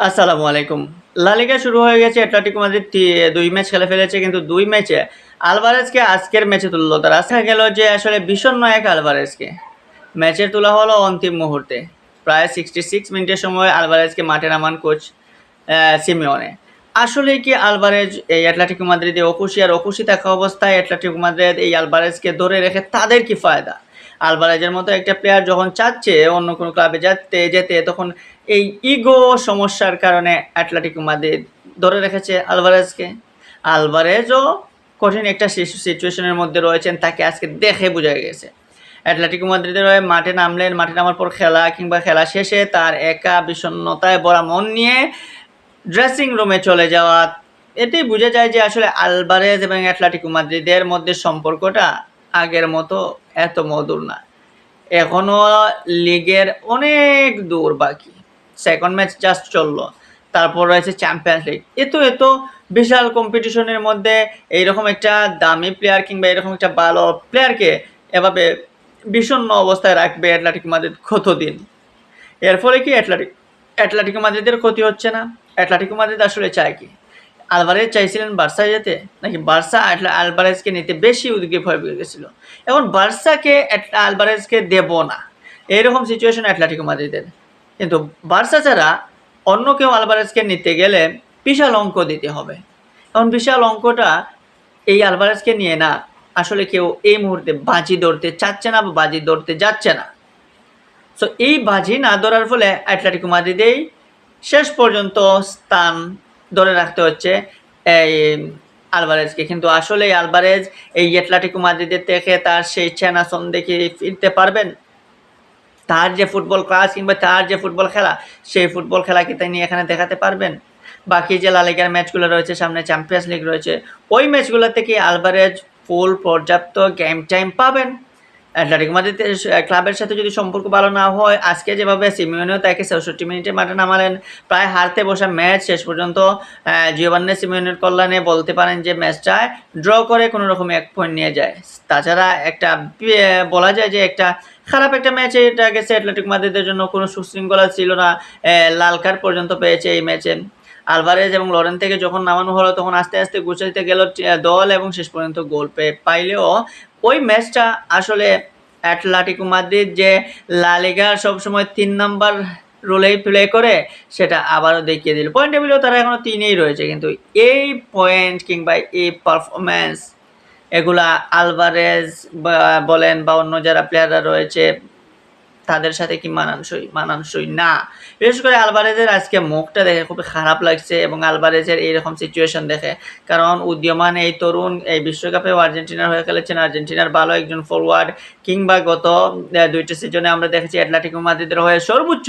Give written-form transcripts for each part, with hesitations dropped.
আসসালামু আলাইকুম। লা লিগা শুরু হয়ে গেছে। অ্যাটলেটিকো মাদ্রিদ ২ ম্যাচ খেলে ফেলেছে কিন্তু ২ ম্যাচে আলভারেজকে আজকের ম্যাচে তুলল তারা। দেখা গেল যে আসলে ভীষণ নায়ক আলভারেজকে। ম্যাচের তোলা হলো অন্তিম মুহূর্তে। প্রায় 66 মিনিটের সময় আলভারেজকে মাঠে নামান কোচ সিমিওনে। আসলেই কি আলভারেজ এই অ্যাটলেটিকো মাদ্রিদে অকুশি আর অকুশি থাকা অবস্থায় অ্যাটলেটিকো মাদ্রিদ এই আলভারেজকে ধরে রেখে তাদের কি ফায়দা? আলভারেজের মতো একটা প্লেয়ার যখন চাচ্ছে অন্য কোনো ক্লাবে যেতে তখন এই ইগো সমস্যার কারণে অ্যাটলেটিকো মাদ্রিদ ধরে রেখেছে আলভারেজকে। আলভারেজও কঠিন একটা সিচুয়েশনের মধ্যে রয়েছেন, তাকে আজকে দেখে বোঝা গেছে। অ্যাটলেটিকো মাদ্রিদের হয়ে মাঠে নামলেন, মাঠে নামার পর খেলা শেষে তার একা বিষণ্ণতায় ভরা মন নিয়ে ড্রেসিং রুমে চলে যাওয়া, এতেই বোঝা যায় যে আসলে আলভারেজ এবং অ্যাটলেটিকো মাদ্রিদের মধ্যে সম্পর্কটা আগের মতো এত মধুর না। এখনো লিগের অনেক দূর বাকি। সেকেন্ড ম্যাচ জাস্ট চললো, তারপর রয়েছে চ্যাম্পিয়ন্স লিগ। এত বিশাল কম্পিটিশনের মধ্যে এইরকম একটা দামি প্লেয়ার কিংবা এরকম একটা ভালো প্লেয়ারকে এভাবে বিষণ্ণ অবস্থায় রাখবে অ্যাটলেটিকো মাদ্রিদ কতদিন? এর ফলে কি অ্যাটলেটিকো মাদ্রিদের ক্ষতি হচ্ছে না? অ্যাটলেটিকো মাদ্রিদ আসলে চায় কি? আলভারেজ চাইছিলেন বার্সায় যেতে, নাকি বার্সা আলভারেজকে নিতে বেশি উদ্গ্রীব হয়ে গেছিল? এখন বার্সাকে আলভারেজকে দেব না, এইরকম সিচুয়েশন অ্যাটলেটিকো মাদ্রিদের। কিন্তু বার্সা ছাড়া অন্য কেউ আলভারেজকে নিতে গেলে বিশাল অঙ্ক দিতে হবে। এখন বিশাল অঙ্কটা এই আলভারেজকে নিয়ে না আসলে কেউ এই মুহূর্তে বাজি ধরতে চাচ্ছে না বা বাজি ধরতে যাচ্ছে না। সো এই বাজি না ধরার ফলে অ্যাটলেটিকো মাদ্রিদেই শেষ পর্যন্ত স্থান ধরে রাখতে হচ্ছে এই আলভারেজকে। কিন্তু আসলে আলভারেজ এই অ্যাটলেটিকো মাদ্রিদের থেকে তার সেই চেনা দেখে ফিরতে পারবেন? তার যে ফুটবল ক্লাস কিংবা তার যে ফুটবল খেলা, সেই ফুটবল খেলা কি তিনি এখানে দেখাতে পারবেন? বাকি যে লা লিগার ম্যাচগুলো রয়েছে, সামনে চ্যাম্পিয়ন্স লিগ রয়েছে, ওই ম্যাচগুলোতে কি আলভারেজ ফুল পর্যাপ্ত গেম টাইম পাবেন? অ্যাটলেটিকো মাদ্রিদের ক্লাবের সাথে যদি সম্পর্ক ভালো না হয়, আজকে যেভাবে সিমিওনেও তাকে ৬৪ মিনিটে মাঠে নামালেন, প্রায় হারতে বসা ম্যাচ শেষ পর্যন্ত জিওভান্নি সিমিওনের কল্যাণে বলতে পারেন যে ম্যাচটায় ড্র করে কোনো রকম ১ পয়েন্ট নিয়ে যায়। তাছাড়া একটা বলা যায় যে একটা খারাপ একটা ম্যাচে এটা গেছে অ্যাটলেটিকো মাদ্রিদের জন্য, কোনো সুশৃঙ্খলা ছিল না। লাল কার্ড পর্যন্ত পেয়েছে এই ম্যাচে। আলভারেজ এবং লরেন্তেকে যখন নামানো হলো তখন আস্তে গুছাইতে গেল দল এবং শেষ পর্যন্ত গোল পাইলেও ওই ম্যাচটা আসলে অ্যাটলেটিকো মাদ্রিদ যে লা লিগার সবসময় ৩ নাম্বার রোলেই প্লে করে সেটা আবারও দেখিয়ে দিল। পয়েন্ট টেবিলেও তারা এখনও ৩-এই রয়েছে, কিন্তু এই পয়েন্ট কিংবা এই পারফরম্যান্স এগুলা আলভারেজ বলেন বা অন্য যারা প্লেয়াররা রয়েছে তাদের সাথে কি মানানসই না। বিশেষ করে আলভারেজের আজকে মুখটা দেখে খুবই খারাপ লাগছে এবং আলভারেজের এইরকম সিচুয়েশন দেখে, কারণ উদীয়মান এই তরুণ এই বিশ্বকাপেও আর্জেন্টিনার হয়ে খেলেছেন, আর্জেন্টিনার ভালো একজন ফরওয়ার্ড, কিংবা গত ২টা সিজনে আমরা দেখেছি অ্যাটলেটিকো মাদ্রিদের হয়ে সর্বোচ্চ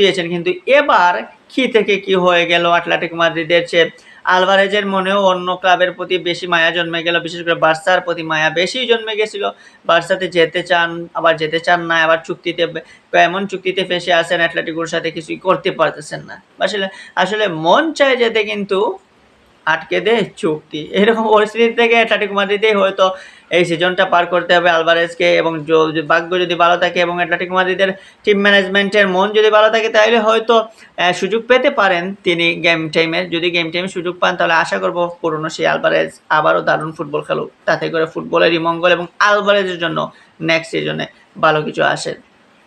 দিয়েছেন, কিন্তু এবার কি থেকে কি হয়ে গেল অ্যাটলেটিকো মাদ্রিদের চেয়ে আলভারেজের মনেও অন্য ক্লাবের প্রতি বেশি মায়া জন্মে গেল, বিশেষ করে বার্সার প্রতি মায়া বেশি জন্মে গেছিল। বার্সাতে যেতে চান, আবার যেতে চান না, আবার এমন চুক্তিতে ফেসে আসেন অ্যাটলেটিকোর সাথে কিছুই করতে পারতেছেন না। আসলে মন চায় যেতে, কিন্তু আটকে দে চুক্তি। এরকম পরিস্থিতি থেকে অ্যাটলেটিকো মাদ্রিদেই হয়তো এই সিজনটা পার করতে হবে আলভারেজকে, এবং ভাগ্য যদি ভালো থাকে এবং অ্যাটলেটিকো মাদ্রিদের টিম ম্যানেজমেন্টের মন যদি ভালো থাকে তাহলে হয়তো সুযোগ পেতে পারেন তিনি গেম টাইমে। যদি গেম টাইমে সুযোগ পান তাহলে আশা করব পুরনো সেই আলভারেজ আবারও দারুণ ফুটবল খেলুক, তাতে করে ফুটবলেরই মঙ্গল এবং আলভারেজের জন্য নেক্সট সিজনে ভালো কিছু আসে।